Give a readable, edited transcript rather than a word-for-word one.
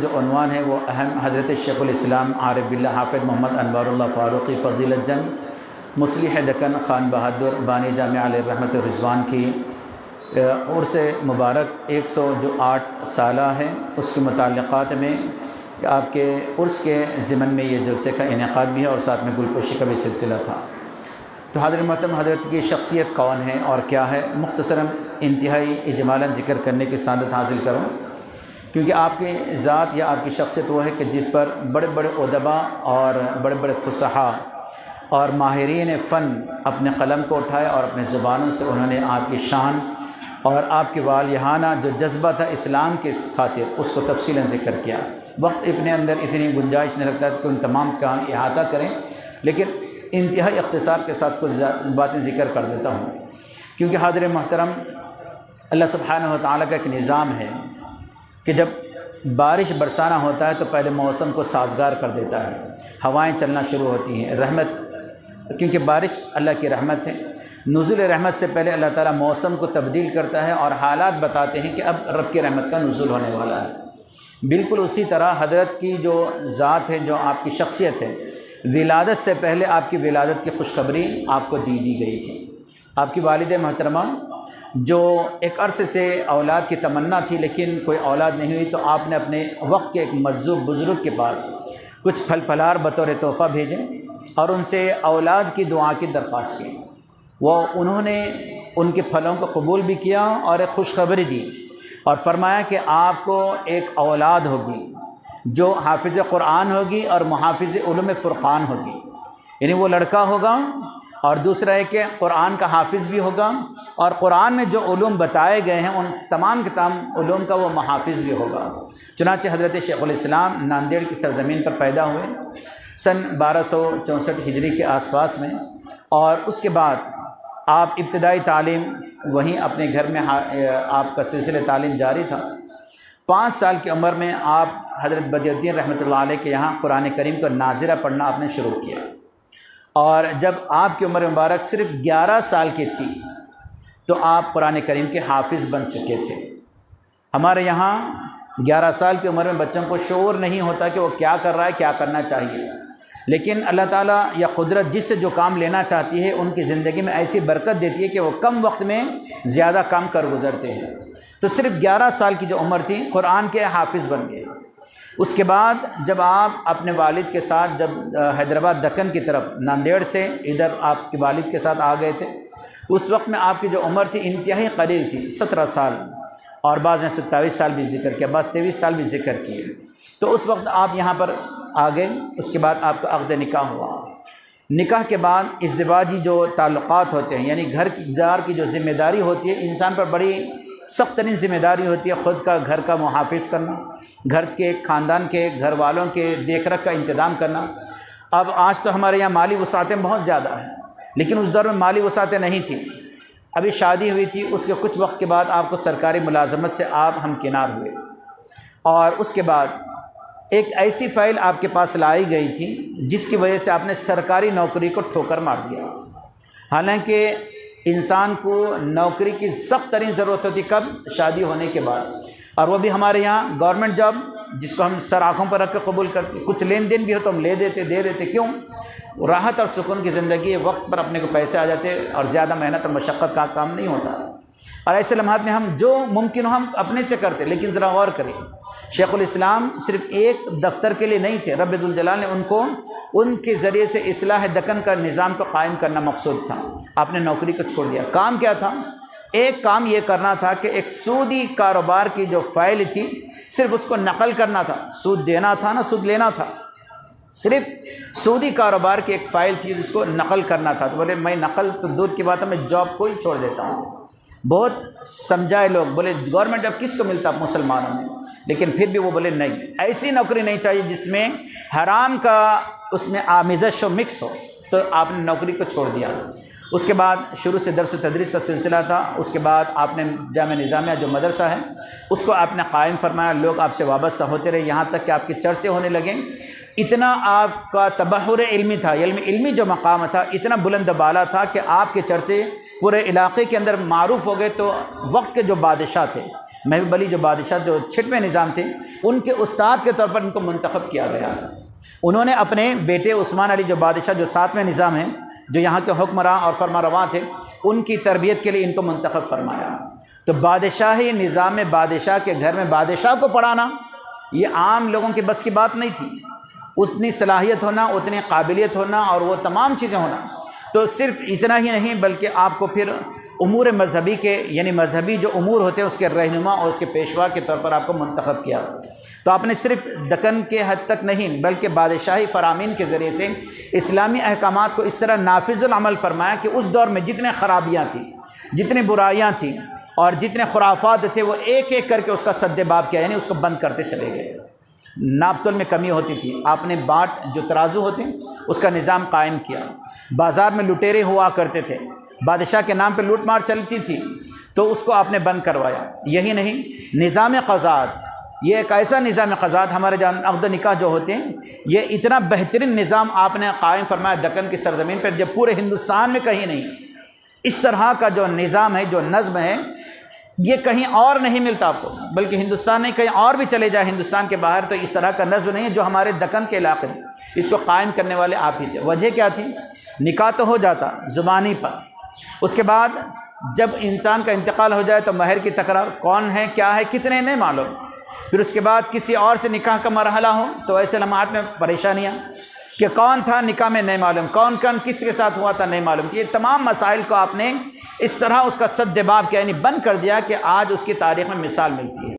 جو عنوان ہے وہ اہم حضرت شیخ الاسلام عارف باللہ حافظ محمد انوار اللہ فاروقی فضیلت جنگ مصلح دکن خان بہادر بانی جامعہ علیہ رحمت الرضوان کی عرس مبارک 108 سالہ ہے، اس کے متعلقات میں آپ کے عرس کے ضمن میں یہ جلسے کا انعقاد بھی ہے اور ساتھ میں گلپوشی کا بھی سلسلہ تھا۔ تو حضرت محترم حضرت کی شخصیت کون ہے اور کیا ہے، مختصراً انتہائی اجمالاً ذکر کرنے کی سعادت حاصل کروں، کیونکہ آپ کی ذات یا آپ کی شخصیت وہ ہے کہ جس پر بڑے بڑے ادباء اور بڑے بڑے فصحاء اور ماہرین فن اپنے قلم کو اٹھائے اور اپنے زبانوں سے انہوں نے آپ کی شان اور آپ کے والیہانہ جو جذبہ تھا اسلام کے خاطر اس کو تفصیلاً ذکر کیا۔ وقت اپنے اندر اتنی گنجائش نہیں رکھتا کہ ان تمام کا احاطہ کریں، لیکن انتہائی اختصار کے ساتھ کچھ باتیں ذکر کر دیتا ہوں، کیونکہ حاضر محترم اللہ سبحانہ و تعالیٰ کا ایک نظام ہے کہ جب بارش برسانا ہوتا ہے تو پہلے موسم کو سازگار کر دیتا ہے، ہوائیں چلنا شروع ہوتی ہیں، رحمت، کیونکہ بارش اللہ کی رحمت ہے، نزول رحمت سے پہلے اللہ تعالیٰ موسم کو تبدیل کرتا ہے اور حالات بتاتے ہیں کہ اب رب کی رحمت کا نزول ہونے والا ہے۔ بالکل اسی طرح حضرت کی جو ذات ہے، جو آپ کی شخصیت ہے، ولادت سے پہلے آپ کی ولادت کی خوشخبری آپ کو دی گئی تھی۔ آپ کی والد محترمہ جو ایک عرصے سے اولاد کی تمنا تھی لیکن کوئی اولاد نہیں ہوئی، تو آپ نے اپنے وقت کے ایک مجذوب بزرگ کے پاس کچھ پھل پھلار بطور تحفہ بھیجے اور ان سے اولاد کی دعا کی درخواست کی۔ انہوں نے ان کے پھلوں کو قبول بھی کیا اور ایک خوشخبری دی اور فرمایا کہ آپ کو ایک اولاد ہوگی جو حافظ قرآن ہوگی اور محافظ علوم فرقان ہوگی، یعنی وہ لڑکا ہوگا اور دوسرا ہے کہ قرآن کا حافظ بھی ہوگا اور قرآن میں جو علوم بتائے گئے ہیں ان تمام علوم کا وہ محافظ بھی ہوگا۔ چنانچہ حضرت شیخ الاسلام ناندیڑ کی سرزمین پر پیدا ہوئے سن 1264 ہجری کے آس پاس میں، اور اس کے بعد آپ ابتدائی تعلیم وہیں اپنے گھر میں آپ کا سلسلہ تعلیم جاری تھا۔ 5 سال کی عمر میں آپ حضرت بدیع الدین رحمۃ اللہ علیہ کے یہاں قرآن کریم کا ناظرہ پڑھنا آپ نے شروع کیا، اور جب آپ کی عمر مبارک صرف 11 سال کی تھی تو آپ قرآن کریم کے حافظ بن چکے تھے۔ ہمارے یہاں 11 سال کی عمر میں بچوں کو شعور نہیں ہوتا کہ وہ کیا کر رہا ہے، کیا کرنا چاہیے، لیکن اللہ تعالیٰ یا قدرت جس سے جو کام لینا چاہتی ہے ان کی زندگی میں ایسی برکت دیتی ہے کہ وہ کم وقت میں زیادہ کام کر گزرتے ہیں۔ تو صرف 11 سال کی جو عمر تھی قرآن کے حافظ بن گئے۔ اس کے بعد جب آپ اپنے والد کے ساتھ جب حیدرآباد دکن کی طرف ناندیڑ سے ادھر آپ کے والد کے ساتھ آ گئے تھے، اس وقت میں آپ کی جو عمر تھی انتہائی قلیل تھی، 17 سال، اور بعض نے 27 سال بھی ذکر کیا، بعض 23 سال بھی ذکر کیے۔ تو اس وقت آپ یہاں پر آ گئے۔ اس کے بعد آپ کا عقد نکاح ہوا۔ نکاح کے بعد ازدواجی جو تعلقات ہوتے ہیں، یعنی گھر کی جار کی جو ذمہ داری ہوتی ہے، انسان پر بڑی سخت ترین ذمہ داری ہوتی ہے، خود کا گھر کا محافظ کرنا، گھر کے خاندان کے گھر والوں کے دیکھ رکھ کا انتظام کرنا۔ اب آج تو ہمارے یہاں مالی وسعتیں بہت زیادہ ہیں، لیکن اس دور میں مالی وسعتیں نہیں تھیں، ابھی شادی ہوئی تھی، اس کے کچھ وقت کے بعد آپ کو سرکاری ملازمت سے آپ ہمکنار ہوئے، اور اس کے بعد ایک ایسی فائل آپ کے پاس لائی گئی تھی جس کی وجہ سے آپ نے سرکاری نوکری کو ٹھوکر مار دیا۔ حالانکہ انسان کو نوکری کی سخت ترین ضرورت ہوتی کب؟ شادی ہونے کے بعد، اور وہ بھی ہمارے یہاں گورنمنٹ جاب جس کو ہم سر آنکھوں پر رکھ کے قبول کرتے، کچھ لین دین بھی ہو تو ہم دے دیتے، کیوں؟ راحت اور سکون کی زندگی ہے، وقت پر اپنے کو پیسے آ جاتے اور زیادہ محنت اور مشقت کا کام نہیں ہوتا، اور ایسے لمحات میں ہم جو ممکن ہو ہم اپنے سے کرتے۔ لیکن ذرا غور کریں، شیخ الاسلام صرف ایک دفتر کے لیے نہیں تھے، رب ذوالجلال نے ان کو ان کے ذریعے سے اصلاح دکن کا نظام کو قائم کرنا مقصود تھا۔ آپ نے نوکری کو چھوڑ دیا۔ کام کیا تھا؟ ایک کام یہ کرنا تھا کہ ایک سودی کاروبار کی جو فائل تھی صرف اس کو نقل کرنا تھا، سود دینا تھا نہ سود لینا تھا، صرف سودی کاروبار کی ایک فائل تھی جس کو نقل کرنا تھا۔ تو بولے میں نقل تو دور کی بات ہے، میں جاب کو ہی چھوڑ دیتا ہوں۔ بہت سمجھائے لوگ، بولے گورنمنٹ جاب کس کو ملتا مسلمانوں میں، لیکن پھر بھی وہ بولے نہیں، ایسی نوکری نہیں چاہیے جس میں حرام کا اس میں آمیزش و مکس ہو، تو آپ نے نوکری کو چھوڑ دیا۔ اس کے بعد شروع سے درس و تدریس کا سلسلہ تھا، اس کے بعد آپ نے جامعہ نظامیہ جو مدرسہ ہے اس کو آپ نے قائم فرمایا، لوگ آپ سے وابستہ ہوتے رہے، یہاں تک کہ آپ کے چرچے ہونے لگے۔ اتنا آپ کا تبحر علمی تھا، علمی جو مقام تھا اتنا بلند بالا تھا کہ آپ کے چرچے پورے علاقے کے اندر معروف ہو گئے۔ تو وقت کے جو بادشاہ تھے محبوب علی جو بادشاہ جو 6ویں نظام تھے، ان کے استاد کے طور پر ان کو منتخب کیا گیا تھا۔ انہوں نے اپنے بیٹے عثمان علی جو بادشاہ جو 7ویں نظام ہیں، جو یہاں کے حکمراں اور فرما رواں تھے، ان کی تربیت کے لیے ان کو منتخب فرمایا۔ تو بادشاہی نظام میں بادشاہ کے گھر میں بادشاہ کو پڑھانا یہ عام لوگوں کی بس کی بات نہیں تھی۔ اتنی صلاحیت ہونا، اتنی قابلیت ہونا اور وہ تمام چیزیں ہونا۔ تو صرف اتنا ہی نہیں بلکہ آپ کو پھر امور مذہبی کے یعنی مذہبی جو امور ہوتے ہیں اس کے رہنما اور اس کے پیشوا کے طور پر آپ کو منتخب کیا۔ تو آپ نے صرف دکن کے حد تک نہیں بلکہ بادشاہی فرامین کے ذریعے سے اسلامی احکامات کو اس طرح نافذ العمل فرمایا کہ اس دور میں جتنے خرابیاں تھیں، جتنی برائیاں تھیں اور جتنے خرافات تھے، وہ ایک ایک کر کے اس کا سد باب کیا، یعنی اس کو بند کرتے چلے گئے۔ ناپ تول میں کمی ہوتی تھی، آپ نے باٹ جو ترازو ہوتے ہیں اس کا نظام قائم کیا۔ بازار میں لٹیرے ہوا کرتے تھے، بادشاہ کے نام پہ لوٹ مار چلتی تھی، تو اس کو آپ نے بند کروایا۔ یہی نہیں، نظام قضات، یہ ایک ایسا نظام قضات، ہمارے جہاں عقد نکاح جو ہوتے ہیں، یہ اتنا بہترین نظام آپ نے قائم فرمایا دکن کی سرزمین پر، جب پورے ہندوستان میں کہیں نہیں۔ اس طرح کا جو نظام ہے، جو نظم ہے، یہ کہیں اور نہیں ملتا آپ کو، بلکہ ہندوستان نہیں کہیں اور بھی چلے جائیں ہندوستان کے باہر تو اس طرح کا نظم نہیں ہے جو ہمارے دکن کے علاقے میں۔ اس کو قائم کرنے والے آپ ہی تھے۔ وجہ کیا تھی؟ نکاح تو ہو جاتا زبانی پر، اس کے بعد جب انسان کا انتقال ہو جائے تو مہر کی تکرار، کون ہے کیا ہے کتنے نہیں معلوم، پھر اس کے بعد کسی اور سے نکاح کا مرحلہ ہو تو ایسے لمحات میں پریشانیاں کہ کون تھا نکاح میں نہیں معلوم، کون کس کے ساتھ ہوا تھا نہیں معلوم۔ یہ تمام مسائل کو آپ نے اس طرح اس کا سد باب کیا یعنی بند کر دیا کہ آج اس کی تاریخ میں مثال ملتی ہے۔